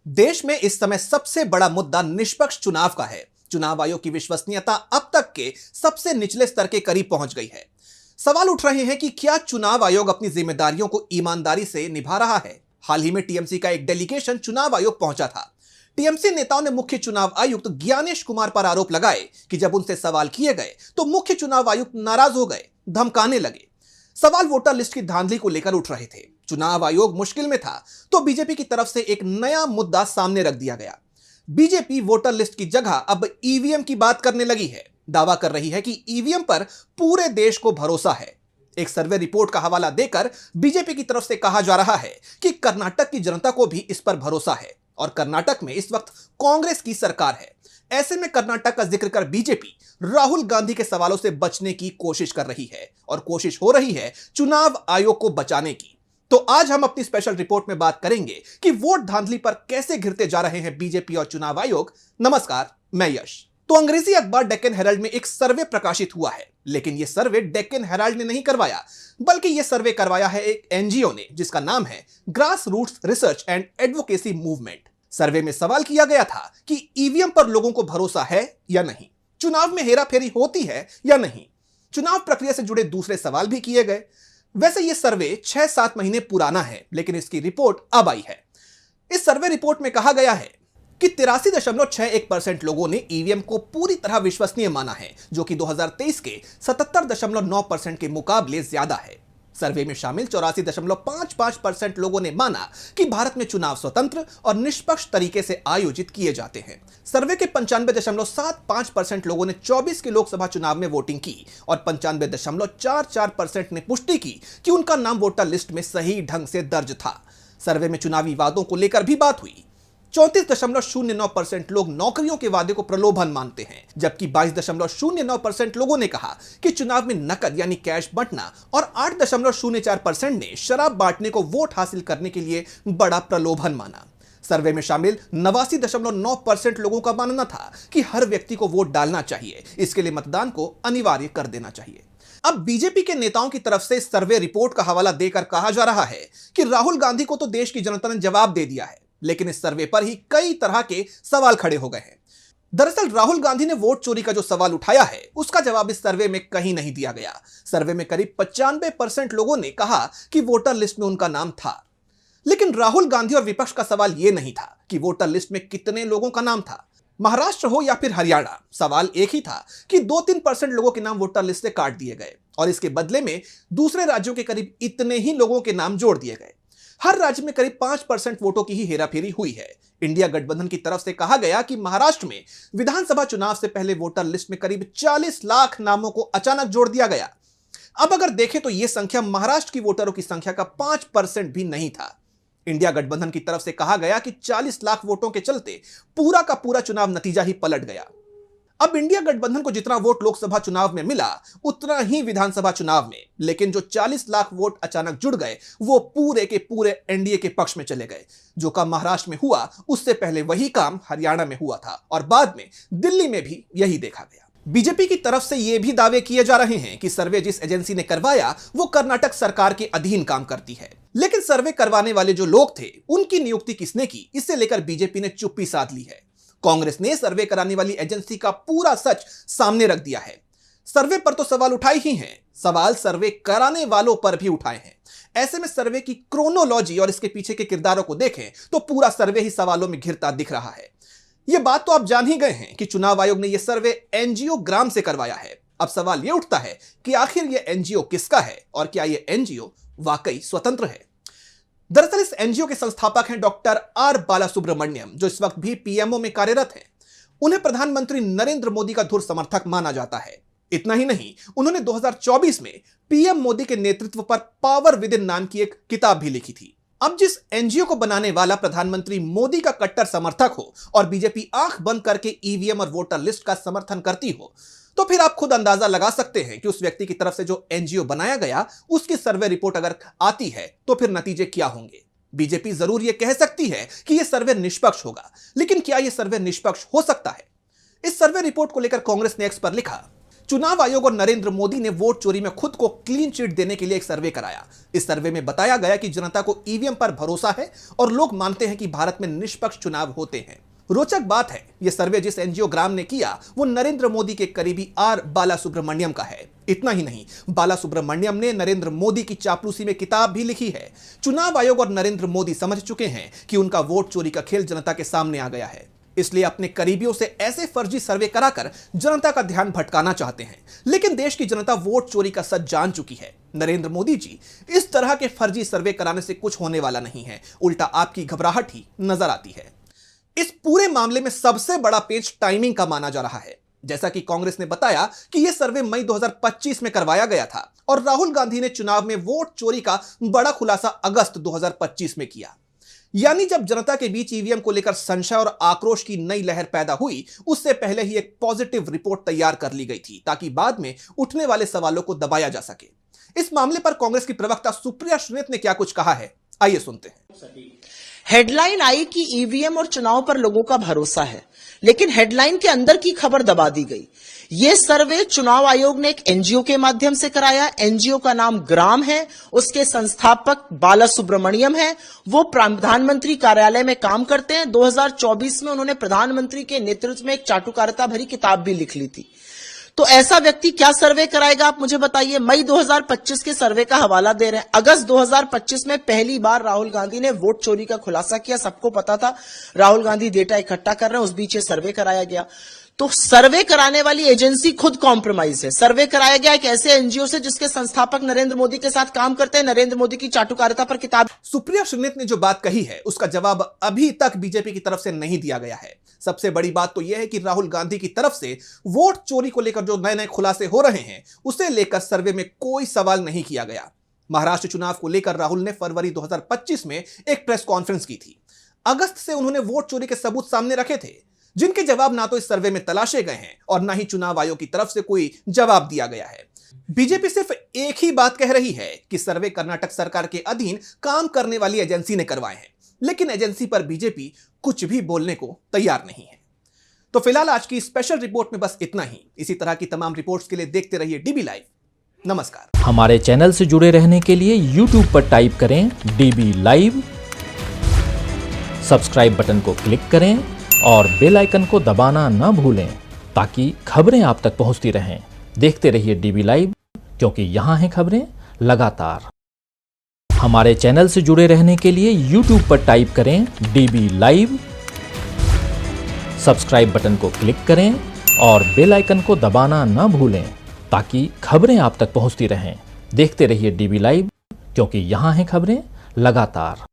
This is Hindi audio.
देश में इस समय सबसे बड़ा मुद्दा निष्पक्ष चुनाव का है। चुनाव आयोग की विश्वसनीयता अब तक के सबसे निचले स्तर के करीब पहुंच गई है। सवाल उठ रहे हैं कि क्या चुनाव आयोग अपनी जिम्मेदारियों को ईमानदारी से निभा रहा है। हाल ही में टीएमसी का एक डेलीगेशन चुनाव आयोग पहुंचा था। टीएमसी नेताओं ने मुख्य चुनाव आयुक्त ज्ञानेश कुमार पर आरोप लगाए कि जब उनसे सवाल किए गए तो मुख्य चुनाव आयुक्त नाराज हो गए, धमकाने लगे। सवाल वोटर लिस्ट की धांधली को लेकर उठ रहे थे। चुनाव आयोग मुश्किल में था तो बीजेपी की तरफ से एक नया मुद्दा सामने रख दिया गया। बीजेपी वोटर लिस्ट की जगह अब ईवीएम की बात करने लगी है। दावा कर रही है कि ईवीएम पर पूरे देश को भरोसा है। एक सर्वे रिपोर्ट का हवाला देकर बीजेपी की तरफ से कहा जा रहा है कि कर्नाटक की जनता को भी इस पर भरोसा है और कर्नाटक में इस वक्त कांग्रेस की सरकार है। ऐसे में कर्नाटक का जिक्र कर बीजेपी राहुल गांधी के सवालों से बचने की कोशिश कर रही है और कोशिश हो रही है चुनाव आयोग को बचाने की। तो आज हम अपनी स्पेशल रिपोर्ट में बात करेंगे कि वोट धांधली पर कैसे घिरते जा रहे हैं बीजेपी और चुनाव आयोग। नमस्कार, मैं यश। तो अंग्रेजी अखबार डेक्कन हेराल्ड में एक सर्वे प्रकाशित हुआ है, लेकिन यह सर्वे डेक्कन हेराल्ड ने नहीं करवाया, बल्कि यह सर्वे करवाया है एक एनजीओ ने जिसका नाम है grass roots research and advocacy movement. Survey में सवाल किया गया था कि ईवीएम पर लोगों को भरोसा है या नहीं, चुनाव में हेराफेरी होती है या नहीं। चुनाव प्रक्रिया से जुड़े दूसरे सवाल भी किए गए। वैसे यह सर्वे 6-7 महीने पुराना है, लेकिन इसकी रिपोर्ट अब आई है। इस सर्वे रिपोर्ट में कहा गया है कि 83.61% लोगों ने ईवीएम को पूरी तरह विश्वसनीय माना है, जो कि 2023 के 77.9% के मुकाबले ज्यादा है। सर्वे में शामिल 84.55% लोगों ने माना कि भारत में चुनाव स्वतंत्र और निष्पक्ष तरीके से आयोजित किए जाते हैं। सर्वे के 95.75% लोगों ने 24 के लोकसभा चुनाव में वोटिंग की और 95.44% ने पुष्टि की कि उनका नाम वोटर लिस्ट में सही ढंग से दर्ज था। सर्वे में चुनावी वादों को लेकर भी बात हुई। 34.09% लोग नौकरियों के वादे को प्रलोभन मानते हैं, जबकि 22.09% लोगों ने कहा कि चुनाव में नकद यानी कैश बंटना और 8.04% ने शराब बांटने को वोट हासिल करने के लिए बड़ा प्रलोभन माना। सर्वे में शामिल 89.9% लोगों का मानना था कि हर व्यक्ति को वोट डालना चाहिए, इसके लिए मतदान को अनिवार्य कर देना चाहिए। अब बीजेपी के नेताओं की तरफ से सर्वे रिपोर्ट का हवाला देकर कहा जा रहा है कि राहुल गांधी को तो देश की जनता ने जवाब दे दिया है, लेकिन इस सर्वे पर ही कई तरह के सवाल खड़े हो गए हैं। दरअसल राहुल गांधी ने वोट चोरी का जो सवाल उठाया है उसका जवाब इस सर्वे में कहीं नहीं दिया गया। सर्वे में करीब 95% लोगों ने कहा कि वोटर लिस्ट में उनका नाम था, लेकिन राहुल गांधी और विपक्ष का सवाल यह नहीं था कि वोटर लिस्ट में कितने लोगों का नाम था। महाराष्ट्र हो या फिर हरियाणा, सवाल एक ही था कि 2-3% लोगों के नाम वोटर लिस्ट से काट दिए गए और इसके बदले में दूसरे राज्यों के करीब इतने ही लोगों के नाम जोड़ दिए गए। हर राज्य में करीब 5% वोटों की ही हेराफेरी हुई है। इंडिया गठबंधन की तरफ से कहा गया कि महाराष्ट्र में विधानसभा चुनाव से पहले वोटर लिस्ट में करीब 40 लाख नामों को अचानक जोड़ दिया गया। अब अगर देखें तो यह संख्या महाराष्ट्र की वोटरों की संख्या का 5% भी नहीं था। इंडिया गठबंधन की तरफ से कहा गया कि 40 लाख वोटों के चलते पूरा का पूरा चुनाव नतीजा ही पलट गया। अब इंडिया गठबंधन को जितना वोट लोकसभा चुनाव में मिला उतना ही विधानसभा चुनाव में, लेकिन जो 40 लाख वोट अचानक जुड़ गए वो पूरे के पूरे एनडीए के पक्ष में चले गए। जो काम महाराष्ट्र में हुआ उससे पहले वही काम हरियाणा में हुआ था और बाद में दिल्ली में भी यही देखा गया। बीजेपी की तरफ से ये भी दावे किए जा रहे हैं कि सर्वे जिस एजेंसी ने करवाया वो कर्नाटक सरकार के अधीन काम करती है, लेकिन सर्वे करवाने वाले जो लोग थे उनकी नियुक्ति किसने की, इससे लेकर बीजेपी ने चुप्पी साध ली है। कांग्रेस ने सर्वे कराने वाली एजेंसी का पूरा सच सामने रख दिया है। सर्वे पर तो सवाल उठाए ही हैं, सवाल सर्वे कराने वालों पर भी उठाए हैं। ऐसे में सर्वे की क्रोनोलॉजी और इसके पीछे के किरदारों को देखें तो पूरा सर्वे ही सवालों में घिरता दिख रहा है। यह बात तो आप जान ही गए हैं कि चुनाव आयोग ने यह सर्वे एनजीओ ग्राम से करवाया है। अब सवाल यह उठता है कि आखिर यह एनजीओ किसका है और क्या यह एनजीओ वाकई स्वतंत्र है। दरअसल इस एनजीओ के संस्थापक हैं डॉक्टर आर बालासुब्रमण्यम, जो इस वक्त भी पीएमओ में कार्यरत हैं। उन्हें प्रधानमंत्री नरेंद्र मोदी का धुर समर्थक माना जाता है। इतना ही नहीं, उन्होंने 2024 में पीएम मोदी के नेतृत्व पर पावर विद इन नाम की एक किताब भी लिखी थी। अब जिस एनजीओ को बनाने वाला प्रधानमंत्री मोदी का कट्टर समर्थक हो और बीजेपी आंख बंद करके ईवीएम और वोटर लिस्ट का समर्थन करती हो, तो फिर आप खुद अंदाजा लगा सकते हैं कि उस व्यक्ति की तरफ से जो एनजीओ बनाया गया उसकी सर्वे रिपोर्ट अगर आती है तो फिर नतीजे क्या होंगे। बीजेपी जरूर यह कह सकती है कि यह सर्वे निष्पक्ष होगा, लेकिन क्या यह सर्वे निष्पक्ष हो सकता है? इस सर्वे रिपोर्ट को लेकर कांग्रेस ने एक्स पर लिखा चुनाव आयोग और नरेंद्र मोदी ने वोट चोरी में खुद को क्लीन चिट देने के लिए एक सर्वे कराया। इस सर्वे में बताया गया कि जनता को ईवीएम पर भरोसा है और लोग मानते हैं कि भारत में निष्पक्ष चुनाव होते हैं। रोचक बात है, यह सर्वे जिस एनजीओग्राम ने किया वो नरेंद्र मोदी के करीबी आर बालासुब्रमण्यम का है। इतना ही नहीं, बालासुब्रमण्यम ने नरेंद्र मोदी की चापलूसी में किताब भी लिखी है। चुनाव आयोग और नरेंद्र मोदी समझ चुके हैं कि उनका वोट चोरी का खेल जनता के सामने आ गया है, इसलिए अपने करीबियों से ऐसे फर्जी सर्वे कराकर जनता का ध्यान भटकाना चाहते हैं। लेकिन देश की जनता वोट चोरी का सच जान चुकी है। नरेंद्र मोदी जी, इस तरह के फर्जी सर्वे कराने से कुछ होने वाला नहीं है, उल्टा आपकी घबराहट ही नजर आती है। इस पूरे मामले में सबसे बड़ा पेच टाइमिंग का माना जा रहा है। जैसा कि कांग्रेस ने बताया कि यह सर्वे मई 2025 में करवाया गया था और राहुल गांधी ने चुनाव में वोट चोरी का बड़ा खुलासा अगस्त 2025 में किया। यानी जब जनता के बीच ईवीएम को लेकर संशय और आक्रोश की नई लहर पैदा हुई, उससे पहले ही एक पॉजिटिव रिपोर्ट तैयार कर ली गई थी ताकि बाद में उठने वाले सवालों को दबाया जा सके। इस मामले पर कांग्रेस की प्रवक्ता सुप्रिया श्रीनेत ने क्या कुछ कहा है, आइए सुनते हैं। हेडलाइन आई कि ईवीएम और चुनाव पर लोगों का भरोसा है, लेकिन हेडलाइन के अंदर की खबर दबा दी गई। ये सर्वे चुनाव आयोग ने एक एनजीओ के माध्यम से कराया। एनजीओ का नाम ग्राम है, उसके संस्थापक बालासुब्रमण्यम है। वो प्रधानमंत्री कार्यालय में काम करते हैं। 2024 में उन्होंने प्रधानमंत्री के नेतृत्व में एक चाटुकारिता भरी किताब भी लिख ली थी। तो ऐसा व्यक्ति क्या सर्वे कराएगा, आप मुझे बताइए। मई 2025 के सर्वे का हवाला दे रहे हैं। अगस्त 2025 में पहली बार राहुल गांधी ने वोट चोरी का खुलासा किया। सबको पता था राहुल गांधी डेटा इकट्ठा कर रहे हैं, उस बीच ये सर्वे कराया गया। तो सर्वे कराने वाली एजेंसी खुद कॉम्प्रोमाइज है। सर्वे कराया गया एक ऐसे एनजीओ से जिसके संस्थापक नरेंद्र मोदी के साथ काम करते हैं। नरेंद्र मोदी की चाटुकारिता पर किताब। सुप्रिया श्रीनेत ने जो बात कही है उसका जवाब अभी तक बीजेपी की तरफ से नहीं दिया गया है। सबसे बड़ी बात तो यह है कि राहुल गांधी की तरफ से वोट चोरी को लेकर जो नए नए खुलासे हो रहे हैं उसे लेकर सर्वे में कोई सवाल नहीं किया गया। महाराष्ट्र चुनाव को लेकर राहुल ने फरवरी 2025 में एक प्रेस कॉन्फ्रेंस की थी। अगस्त से उन्होंने वोट चोरी के सबूत सामने रखे थे, जिनके जवाब ना तो इस सर्वे में तलाशे गए हैं और ना ही चुनाव आयोग की तरफ से कोई जवाब दिया गया है। बीजेपी सिर्फ एक ही बात कह रही है कि सर्वे कर्नाटक सरकार के अधीन काम करने वाली एजेंसी ने करवाए हैं, लेकिन एजेंसी पर बीजेपी कुछ भी बोलने को तैयार नहीं है। तो फिलहाल आज की स्पेशल रिपोर्ट में बस इतना ही। इसी तरह की तमाम रिपोर्ट्स के लिए देखते रहिए डीबी लाइव। नमस्कार। हमारे चैनल से जुड़े रहने के लिए YouTube पर टाइप करें डीबी लाइव, सब्सक्राइब बटन को क्लिक करें और बेल आइकन को दबाना न भूलें ताकि खबरें आप तक पहुंचती रहें। देखते रहिए डीबी लाइव, क्योंकि यहाँ हैं खबरें लगातार। हमारे चैनल से जुड़े रहने के लिए YouTube पर टाइप करें डीबी लाइव, सब्सक्राइब बटन को क्लिक करें और बेल आइकन को दबाना न भूलें ताकि खबरें आप तक पहुंचती रहें। देखते रहिए डीबी लाइव, क्योंकि यहाँ हैं खबरें लगातार।